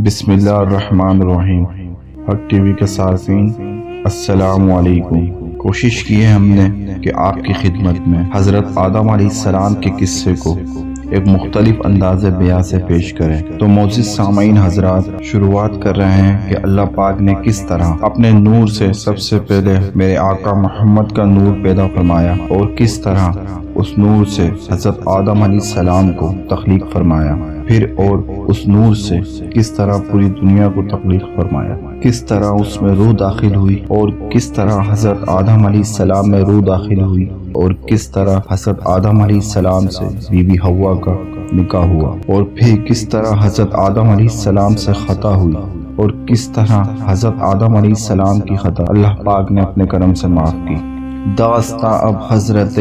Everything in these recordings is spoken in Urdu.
بسم اللہ الرحمن الرحیم۔ حق ٹی وی کے سامعین السلام علیکم۔ کوشش کی ہے ہم نے کہ آپ کی خدمت میں حضرت آدم علیہ السلام کے قصے کو ایک مختلف انداز بیان سے پیش کریں۔ تو معزز سامعین حضرات، شروعات کر رہے ہیں کہ اللہ پاک نے کس طرح اپنے نور سے سب سے پہلے میرے آقا محمد کا نور پیدا فرمایا اور کس طرح اس نور سے حضرت آدم علیہ السلام کو تخلیق فرمایا، پھر اور اس نور سے کس طرح پوری دنیا کو تخلیق فرمایا، کس طرح اس میں روح داخل ہوئی اور کس طرح حضرت آدم علیہ السلام میں روح داخل ہوئی اور کس طرح حضرت آدم علیہ السلام سے بی بی حوا کا نکاح ہوا اور پھر کس طرح حضرت آدم علیہ السلام سے خطا ہوئی اور کس طرح حضرت آدم علیہ السلام کی خطا اللہ پاک نے اپنے کرم سے معاف کی۔ داستاں اب حضرت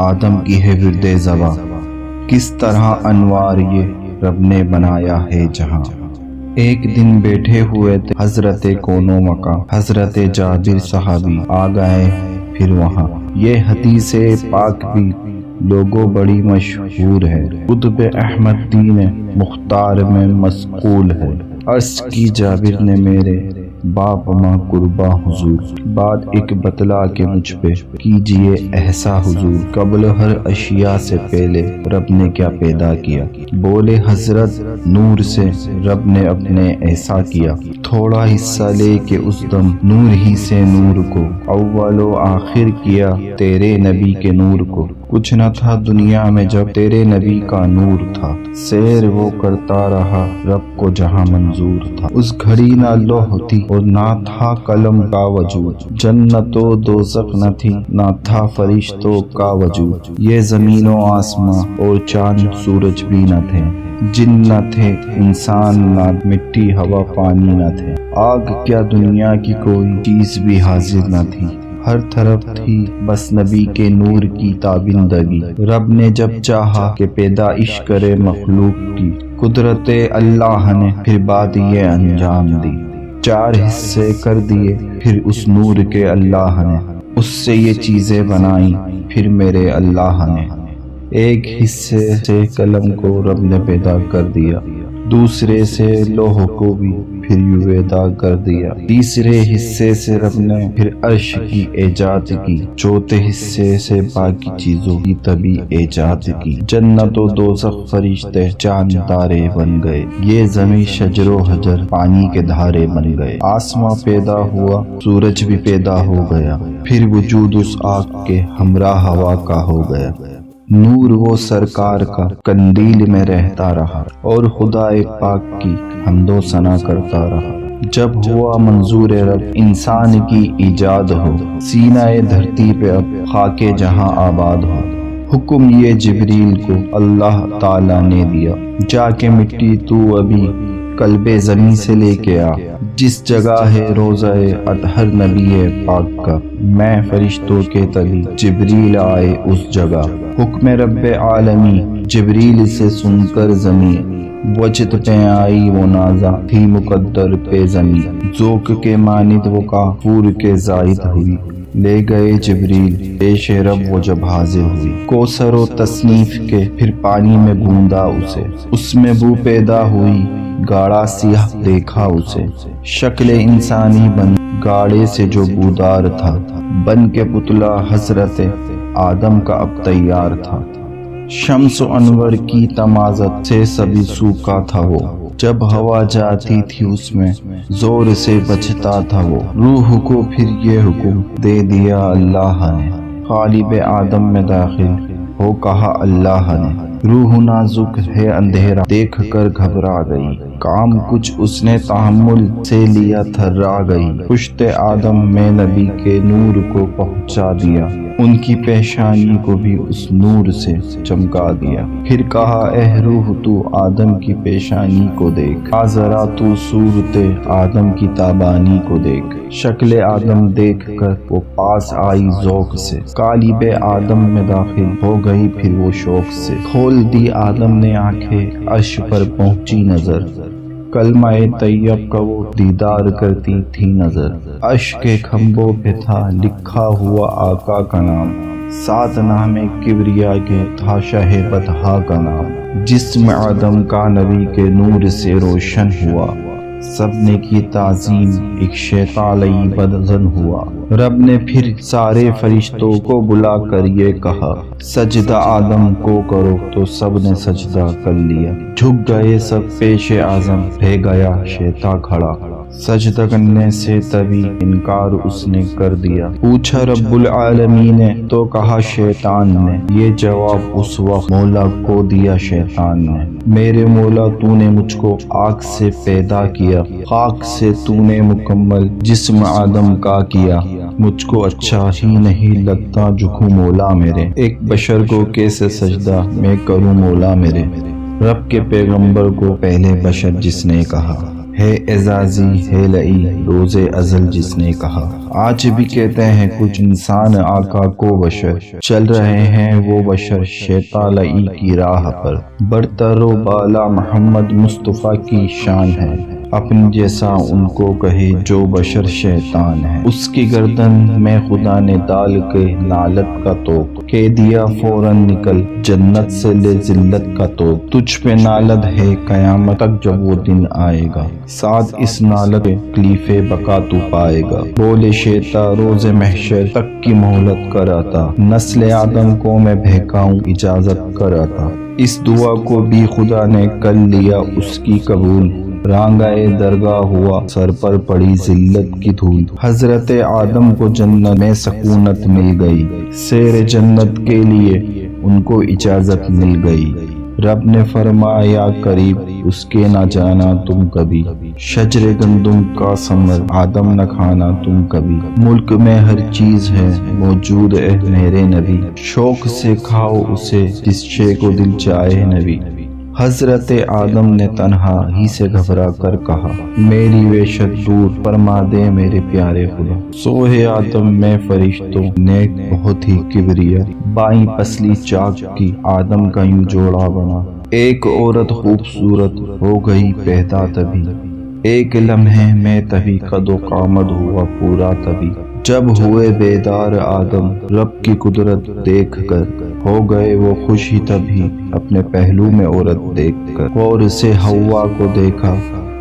آدم کی ہے ورد زباں، کس طرح انوار یہ رب نے بنایا ہے جہاں۔ ایک دن بیٹھے ہوئے تھے حضرت کونو مکاں، حضرت جابر صحابی آ گئے پھر وہاں۔ یہ حدیث پاک بھی لوگوں بڑی مشہور ہے، قطب احمد دین مختار میں مسقول ہے۔ عرض کی جابر نے میرے باپ ماں قربا حضور، بات ایک بتلا کے مجھ پہ کیجئے احسا حضور، قبل ہر اشیاء سے پہلے رب نے کیا پیدا کیا۔ بولے حضرت نور سے رب نے اپنے ایسا کیا، تھوڑا حصہ لے کے اس دم نور ہی سے نور کو، اول و آخر کیا تیرے نبی کے نور کو۔ کچھ نہ تھا دنیا میں جب تیرے نبی کا نور تھا، سیر وہ کرتا رہا رب کو جہاں منظور تھا۔ اس گھڑی نہ لوح تھی اور نہ تھا قلم کا وجود، جنت و دوزخ نہ تھی نہ تھا فرشتوں کا وجود، یہ زمین و آسماں اور چاند سورج بھی نہ تھے، جن نہ تھے انسان نہ مٹی ہوا پانی نہ تھے، آگ کیا دنیا کی کوئی چیز بھی حاضر نہ تھی، ہر طرف تھی بس نبی کے نور کی تابندگی۔ رب نے جب چاہا کہ پیدائش کرے مخلوق کی، قدرت اللہ نے پھر بات یہ انجام دی، چار حصے کر دیے پھر اس نور کے اللہ نے، اس سے یہ چیزیں بنائیں پھر میرے اللہ نے۔ ایک حصے سے قلم کو رب نے پیدا کر دیا، دوسرے سے لوح کو بھی پھر یویدا کر دیا، تیسرے حصے سے رب نے پھر عرش کی ایجاد کی، چوتھے حصے سے باقی چیزوں کی طبی ایجاد کی۔ جنت و دوزخ فرشتے چاند تارے بن گئے، یہ زمین شجر و حجر پانی کے دھارے بن گئے، آسماں پیدا ہوا سورج بھی پیدا ہو گیا، پھر وجود اس آگ کے ہمراہ ہوا کا ہو گیا۔ نور وہ سرکار کا قندیل میں رہتا رہا اور خدا پاک کی حمد و ثنا کرتا رہا۔ جب ہوا منظور رب انسان کی ایجاد ہو، سینہ دھرتی پہ اب خاک جہاں آباد ہو، حکم یہ جبریل کو اللہ تعالیٰ نے دیا، جا کے مٹی تو ابھی قلب زمین سے لے کے آ، جس جگہ ہے روضہ اطہر نبی پاک کا، میں فرشتوں کے تلی جبریل آئے اس جگہ، حکم رب عالمی جبریل سے سن کر زمین، وجد پہ آئی وہ نازا تھی مقدر پہ زمین، ذوق کے مانند وہ کافور کے زائد ہوئی، لے گئے جبریل پیش رب وہ جب حاضر ہوئی، کوثر و تصنیف کے پھر پانی میں گوندا اسے، اس میں بو پیدا ہوئی گاڑا سیاہ دیکھا اسے، شکل انسانی بن گاڑے سے جو بودار تھا، بن کے پتلا حضرت آدم کا اب تیار تھا، شمس و انور کی تمازت سے سبھی سوکھا تھا وہ، جب ہوا جاتی تھی اس میں زور سے بچتا تھا وہ، روح کو پھر یہ حکم دے دیا اللہ نے، قالب آدم میں داخل ہو کہا اللہ نے، روح نازک ہے اندھیرا دیکھ کر گھبرا گئی، کام کچھ اس نے تحمل سے لیا تھرا گئی، پشت آدم میں نبی کے نور کو پہنچا دیا، ان کی پیشانی کو بھی اس نور سے چمکا دیا، پھر کہا اے روح تو آدم کی پیشانی کو دیکھ، آ ذرا تو صورت آدم کی تابانی کو دیکھ، شکل آدم دیکھ کر وہ پاس آئی ذوق سے، قالب آدم میں داخل ہو گئی پھر وہ شوق سے، کھول دی آدم نے آنکھیں عرش پر پہنچی نظر، کلمہ طیب کا وہ دیدار کرتی تھی نظر، عرش کے کھمبوں پہ تھا لکھا ہوا آقا کا نام، سات نام کبریا کے تھا شہ بطحا کا نام، جسم آدم کا نبی کے نور سے روشن ہوا، سب نے کی تعظیم، ایک شیطان لئی بدظن ہوا۔ رب نے پھر سارے فرشتوں کو بلا کر یہ کہا، سجدہ آدم کو کرو، تو سب نے سجدہ کر لیا۔ جھک گئے سب پیش اعظم، رہ گیا شیطان کھڑا۔ سجدہ کرنے سے تبھی انکار اس نے کر دیا۔ پوچھا رب العالمین نے، تو کہا شیطان نے۔ یہ جواب اس وقت مولا کو دیا شیطان نے، میرے مولا تو نے مجھ کو آگ سے پیدا کیا، خاک سے تو نے مکمل جسم آدم کا کیا، مجھ کو اچھا ہی نہیں لگتا جھکوں مولا میرے، ایک بشر کو کیسے سجدہ میں کروں مولا میرے۔ رب کے پیغمبر کو پہلے بشر جس نے کہا، ہے اعزازی ہے لئی روز ازل جس نے کہا۔ آج بھی کہتے ہیں کچھ انسان آقا کو بشر، چل رہے ہیں وہ بشر شیطان لئی کی راہ پر۔ برتر و بالا محمد مصطفیٰ کی شان ہے، اپنے جیسا ان کو کہے جو بشر شیطان ہے۔ اس کی گردن میں خدا نے ڈال کے لعنت کا توق، کہہ دیا فوراً نکل جنت سے لے ذلت کا توق، تجھ پہ نالد ہے قیامت تک جب وہ دن آئے گا، ساتھ اس نالد تکلیف بقا تو پائے گا۔ بولے شیطان روز محشر تک کی مہلت کراتا، نسل آدم کو میں بہکاؤں اجازت کراتا۔ اس دعا کو بھی خدا نے کر لیا اس کی قبول، رانگائے درگاہ ہوا سر پر پڑی ذلت کی دھول۔ حضرت آدم کو جنت میں سکونت مل گئی، سیر جنت کے لیے ان کو اجازت مل گئی۔ رب نے فرمایا قریب اس کے نہ جانا تم کبھی، شجر گندم کا ثمر آدم نہ کھانا تم کبھی، ملک میں ہر چیز ہے موجود اے میرے نبی، شوق سے کھاؤ اسے جس شے کو دل چاہے نبی۔ حضرت آدم نے تنہا ہی سے گھبرا کر کہا، میری وحشت دور فرما دے میرے پیارے خدا۔ سوہے آدم میں فرشتوں نیک بہت ہی کبریا، بائیں پسلی چاک کی آدم کا یوں جوڑا بنا، ایک عورت خوبصورت ہو گئی پیدا تبھی، ایک لمحے میں تبھی قد و قامت ہوا پورا تبھی۔ جب ہوئے بیدار آدم رب کی قدرت دیکھ کر، ہو گئے وہ خوش ہی تبھی اپنے پہلو میں عورت دیکھ کر۔ غور سے ہوا کو دیکھا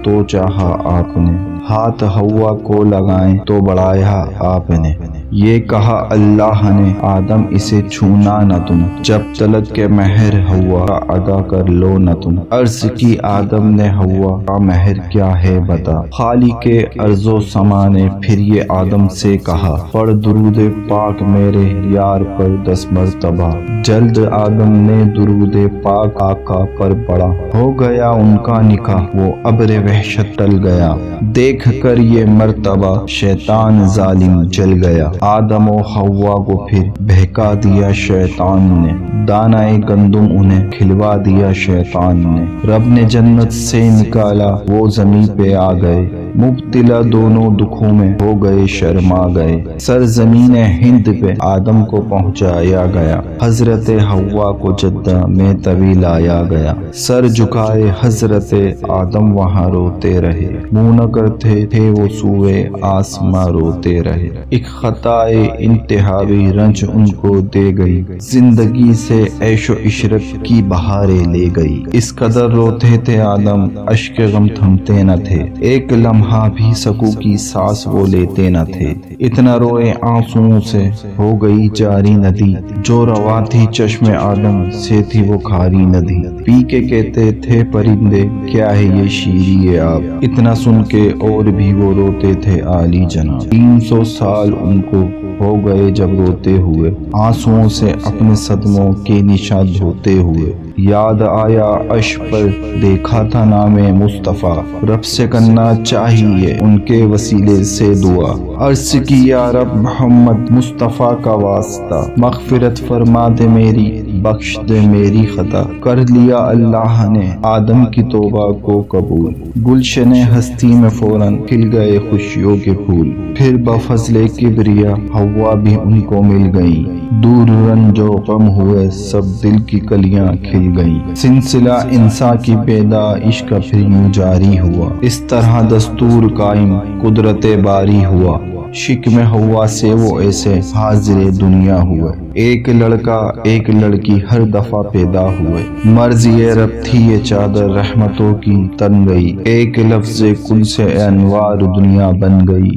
تو چاہا آپ نے، ہاتھ ہوا کو لگائیں تو بڑھایا آپ نے، یہ کہا اللہ نے آدم اسے چھونا نہ تم، جب تلک کے مہر ہوا کا ادا کر لو نہ تم۔ عرض کی آدم نے ہوا کا مہر کیا ہے بتا، خالق کے ارض و سما نے پھر یہ آدم سے کہا، پڑھ درود پاک میرے یار پر 10 مرتبہ۔ جلد آدم نے درود پاک آقا پر پڑھا، ہو گیا ان کا نکاح وہ ابر وحشت ٹل گیا، دیکھ کر یہ مرتبہ شیطان ظالم جل گیا۔ آدم و حوا کو پھر بہکا دیا شیطان نے، دانہ گندم انہیں کھلوا دیا شیطان نے۔ رب نے جنت سے نکالا وہ زمین پہ آ گئے، مبتلا دونوں دکھوں میں ہو گئے شرما گئے۔ سرزمین ہند پہ آدم کو پہنچایا گیا، حضرت حوا کو جدہ میں طویل لایا گیا۔ سر جھکائے حضرت آدم وہاں روتے رہے، منہ نہ کرتے تھے وہ سوئے آسماں روتے رہے۔ ایک خطائے انتہائی رنج ان کو دے گئی، زندگی سے عیش و عشرت کی بہاریں لے گئی۔ اس قدر روتے تھے آدم اشک غم تھمتے نہ تھے، ایک لمحہ بھی سکو کی سانس وہ لیتے نہ تھے۔ اتنا روئے آنسوؤں سے ہو گئی جاری ندی، جو روا تھی چشم آدم سے تھی وہ کھاری ندی۔ پی کے کہتے تھے پرندے کیا ہے یہ شیریں آب، اتنا سن کے اور بھی وہ روتے تھے عالی جناب۔ 300 سال ان کو ہو گئے جب روتے ہوئے، آنسوؤں سے اپنے صدموں کے نشان دھوتے ہوئے۔ یاد آیا عرش پر دیکھا تھا نام مصطفیٰ، رب سے کرنا چاہیے ان کے وسیلے سے دعا۔ عرض کی یا رب محمد مصطفیٰ کا واسطہ، مغفرت فرما دے میری بخش دے میری خطا۔ کر لیا اللہ نے آدم کی توبہ کو قبول، گلشن ہستی میں فوراً کھل گئے خوشیوں کے پھول۔ پھر بفضل کبریا ہوا بھی ان کو مل گئیں، دور رنج و غم ہوئے سب دل کی کلیاں کھل گئیں۔ سلسلہ انسان کی پیدا عشق کا پھر یوں جاری ہوا، اس طرح دستور قائم قدرت باری ہوا۔ شکم ہوا سے وہ ایسے حاضر دنیا ہوئے، ایک لڑکا ایک لڑکی ہر دفعہ پیدا ہوئے، مرضی رب تھی یہ چادر رحمتوں کی تن گئی، ایک لفظ کن سے انوار دنیا بن گئی۔